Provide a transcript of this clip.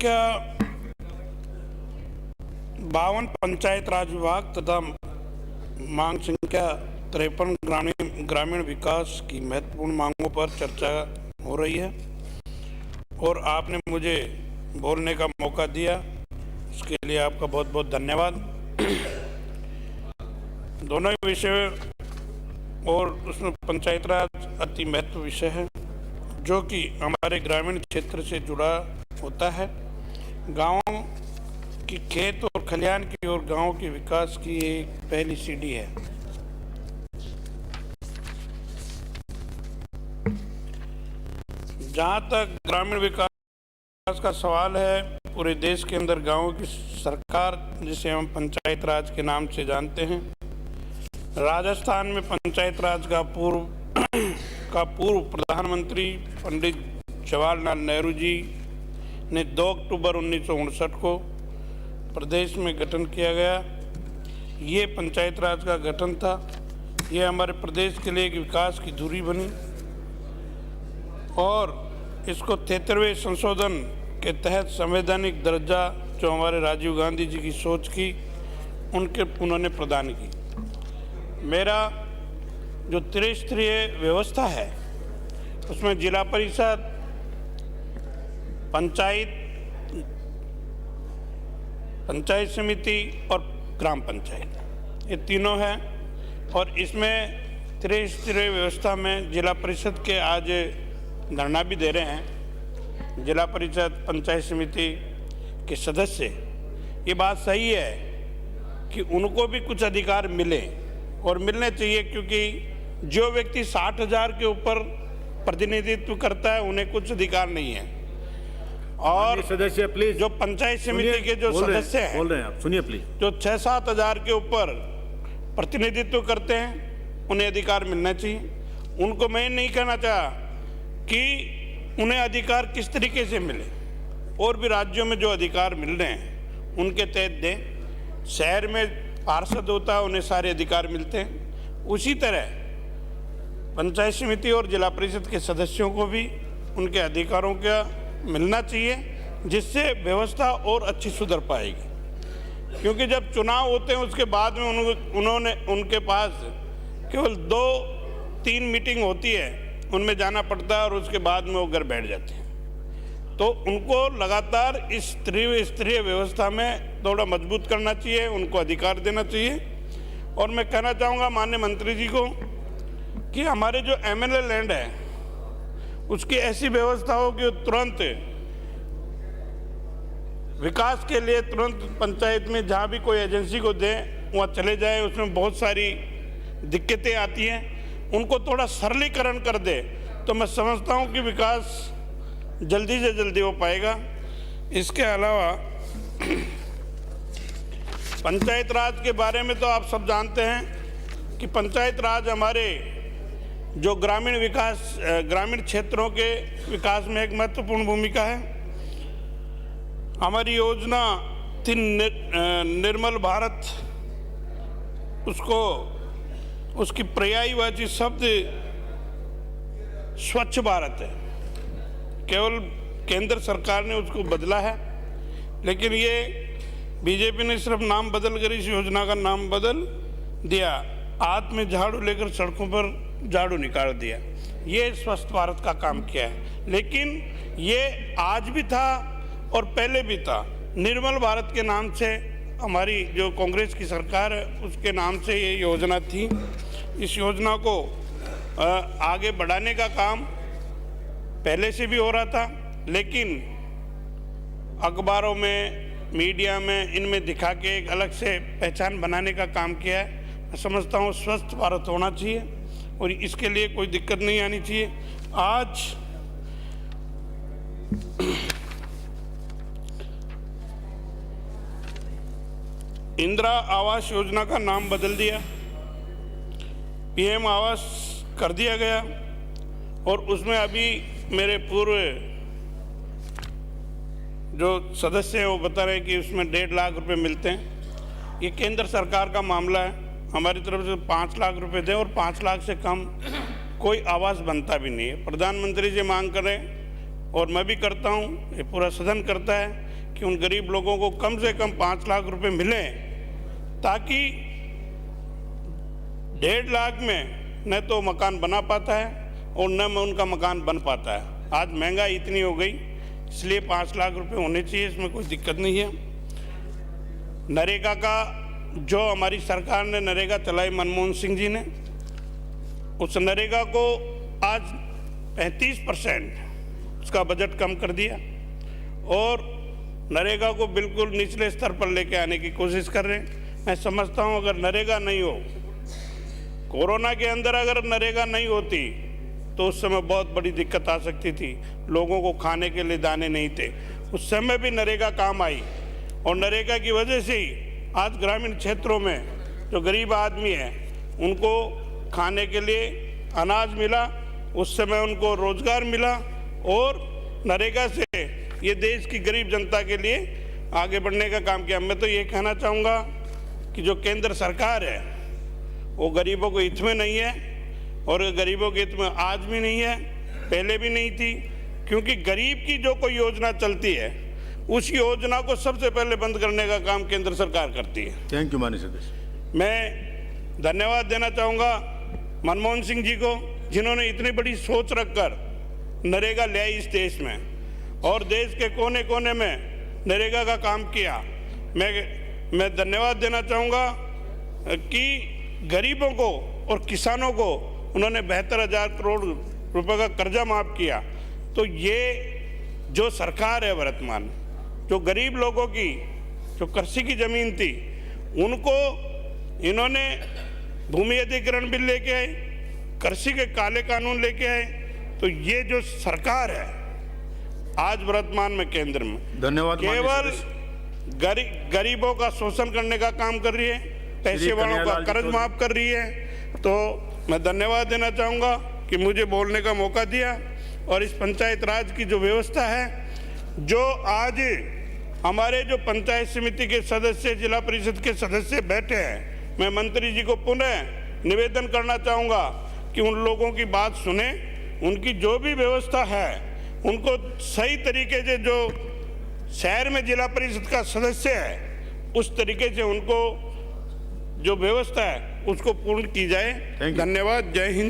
क्या 52 पंचायत राज विभाग तथा मांग संख्या 53 ग्रामीण विकास की महत्वपूर्ण मांगों पर चर्चा हो रही है और आपने मुझे बोलने का मौका दिया, उसके लिए आपका बहुत बहुत धन्यवाद। दोनों ही विषय और उसमें पंचायत राज अति महत्व विषय है जो कि हमारे ग्रामीण क्षेत्र से जुड़ा होता है। गाँव की खेत और खलिहान की और गांव के विकास की एक पहली सीढ़ी है। जहां तक ग्रामीण विकास का सवाल है, पूरे देश के अंदर गांवों की सरकार, जिसे हम पंचायत राज के नाम से जानते हैं, राजस्थान में पंचायत राज का पूर्व प्रधानमंत्री पंडित जवाहरलाल नेहरू जी ने 2 अक्टूबर 1959 को प्रदेश में गठन किया गया। ये पंचायत राज का गठन था। ये हमारे प्रदेश के लिए एक विकास की धुरी बनी और इसको 73वें संशोधन के तहत संवैधानिक दर्जा जो हमारे राजीव गांधी जी की सोच की उन्होंने प्रदान की। मेरा जो त्रिस्तरीय व्यवस्था है उसमें जिला परिषद, पंचायत समिति और ग्राम पंचायत, ये तीनों हैं। और इसमें त्रिस्तरीय व्यवस्था में जिला परिषद के आज धरना भी दे रहे हैं। जिला परिषद, पंचायत समिति के सदस्य, ये बात सही है कि उनको भी कुछ अधिकार मिले और मिलने चाहिए, क्योंकि जो व्यक्ति 60,000 के ऊपर प्रतिनिधित्व करता है उन्हें कुछ अधिकार नहीं है। और सदस्य प्लीज, जो पंचायत समिति के जो सदस्य हैं, बोल रहे हैं आप, सुनिए प्लीज, जो 6-7 हजार के ऊपर प्रतिनिधित्व करते हैं उन्हें अधिकार मिलना चाहिए। उनको मैं नहीं कहना चाहा कि उन्हें अधिकार किस तरीके से मिले, और भी राज्यों में जो अधिकार मिल रहे हैं उनके तहत दें। शहर में पार्षद होता है, उन्हें सारे अधिकार मिलते हैं। उसी तरह पंचायत समिति और जिला परिषद के सदस्यों को भी उनके अधिकारों का मिलना चाहिए, जिससे व्यवस्था और अच्छी सुधर पाएगी। क्योंकि जब चुनाव होते हैं उसके बाद में उनके पास केवल 2-3 मीटिंग होती है, उनमें जाना पड़ता है और उसके बाद में वो घर बैठ जाते हैं। तो उनको लगातार इस स्तरीय व्यवस्था में थोड़ा मजबूत करना चाहिए, उनको अधिकार देना चाहिए। और मैं कहना चाहूँगा माननीय मंत्री जी को कि हमारे जो MLA लैंड है उसकी ऐसी व्यवस्था हो कि तुरंत विकास के लिए तुरंत पंचायत में जहाँ भी कोई एजेंसी को दें वहाँ चले जाए। उसमें बहुत सारी दिक्कतें आती हैं, उनको थोड़ा सरलीकरण कर दे तो मैं समझता हूँ कि विकास जल्दी से जल्दी हो पाएगा। इसके अलावा पंचायत राज के बारे में तो आप सब जानते हैं कि पंचायत राज हमारे जो ग्रामीण क्षेत्रों के विकास में एक महत्वपूर्ण भूमिका है। हमारी योजना थी निर्मल भारत, उसकी पर्यायवाची शब्द स्वच्छ भारत है। केवल केंद्र सरकार ने उसको बदला है, लेकिन ये बीजेपी ने सिर्फ नाम बदल कर इस योजना का नाम बदल दिया। हाथ में झाड़ू लेकर सड़कों पर झाड़ू निकाल दिया। ये स्वच्छ भारत का काम किया है, लेकिन ये आज भी था और पहले भी था। निर्मल भारत के नाम से हमारी जो कांग्रेस की सरकार है उसके नाम से ये योजना थी। इस योजना को आगे बढ़ाने का काम पहले से भी हो रहा था, लेकिन अखबारों में, मीडिया में, इनमें दिखा के एक अलग से पहचान बनाने का काम किया है। मैं समझता हूँ स्वस्थ भारत होना चाहिए और इसके लिए कोई दिक्कत नहीं आनी चाहिए। आज इंदिरा आवास योजना का नाम बदल दिया, PM आवास कर दिया गया। और उसमें अभी मेरे पूर्व जो सदस्य हैं वो बता रहे हैं कि उसमें 1.5 लाख रुपए मिलते हैं। ये केंद्र सरकार का मामला है, हमारी तरफ से 5 लाख रुपए दें और 5 लाख से कम कोई आवास बनता भी नहीं है। प्रधानमंत्री जी मांग करें और मैं भी करता हूँ, ये पूरा सदन करता है कि उन गरीब लोगों को कम से कम 5 लाख रुपए मिले, ताकि 1.5 लाख में न तो मकान बना पाता है और न में उनका मकान बन पाता है। आज महंगाई इतनी हो गई, इसलिए 5 लाख रुपए होने चाहिए, इसमें कोई दिक्कत नहीं है। नरेगा का जो हमारी सरकार ने नरेगा चलाई, मनमोहन सिंह जी ने, उस नरेगा को आज 35% उसका बजट कम कर दिया और नरेगा को बिल्कुल निचले स्तर पर लेके आने की कोशिश कर रहे हैं। मैं समझता हूं अगर नरेगा नहीं हो, कोरोना के अंदर अगर नरेगा नहीं होती तो उस समय बहुत बड़ी दिक्कत आ सकती थी, लोगों को खाने के लिए दाने नहीं थे। उस समय भी नरेगा काम आई और नरेगा की वजह से ही आज ग्रामीण क्षेत्रों में जो गरीब आदमी है उनको खाने के लिए अनाज मिला, उस समय उनको रोजगार मिला और नरेगा से ये देश की गरीब जनता के लिए आगे बढ़ने का काम किया। मैं तो ये कहना चाहूँगा कि जो केंद्र सरकार है वो गरीबों को हित में नहीं है और गरीबों के हित में आज भी नहीं है, पहले भी नहीं थी, क्योंकि गरीब की जो कोई योजना चलती है उस योजना को सबसे पहले बंद करने का काम केंद्र सरकार करती है। थैंक यू माननीय सदस्य। मैं धन्यवाद देना चाहूँगा मनमोहन सिंह जी को, जिन्होंने इतनी बड़ी सोच रखकर नरेगा ले आई इस देश में और देश के कोने कोने में नरेगा का काम किया। मैं धन्यवाद देना चाहूँगा कि गरीबों को और किसानों को उन्होंने 72,000 करोड़ रुपए का कर्जा माफ़ किया। तो ये जो सरकार है वर्तमान, जो गरीब लोगों की जो कृषि की ज़मीन थी उनको इन्होंने भूमि अधिग्रहण बिल लेके आए, कृषि के काले कानून लेके आए। तो ये जो सरकार है आज वर्तमान में केंद्र में, धन्यवाद, केवल गरीबों का शोषण करने का काम कर रही है, पैसे वालों का कर्ज माफ कर रही है। तो मैं धन्यवाद देना चाहूँगा कि मुझे बोलने का मौका दिया और इस पंचायत राज की जो व्यवस्था है, जो आज हमारे जो पंचायत समिति के सदस्य, जिला परिषद के सदस्य बैठे हैं, मैं मंत्री जी को पुनः निवेदन करना चाहूँगा कि उन लोगों की बात सुने, उनकी जो भी व्यवस्था है उनको सही तरीके से, जो शहर में जिला परिषद का सदस्य है उस तरीके से उनको जो व्यवस्था है उसको पूर्ण की जाए। धन्यवाद। जय हिंद।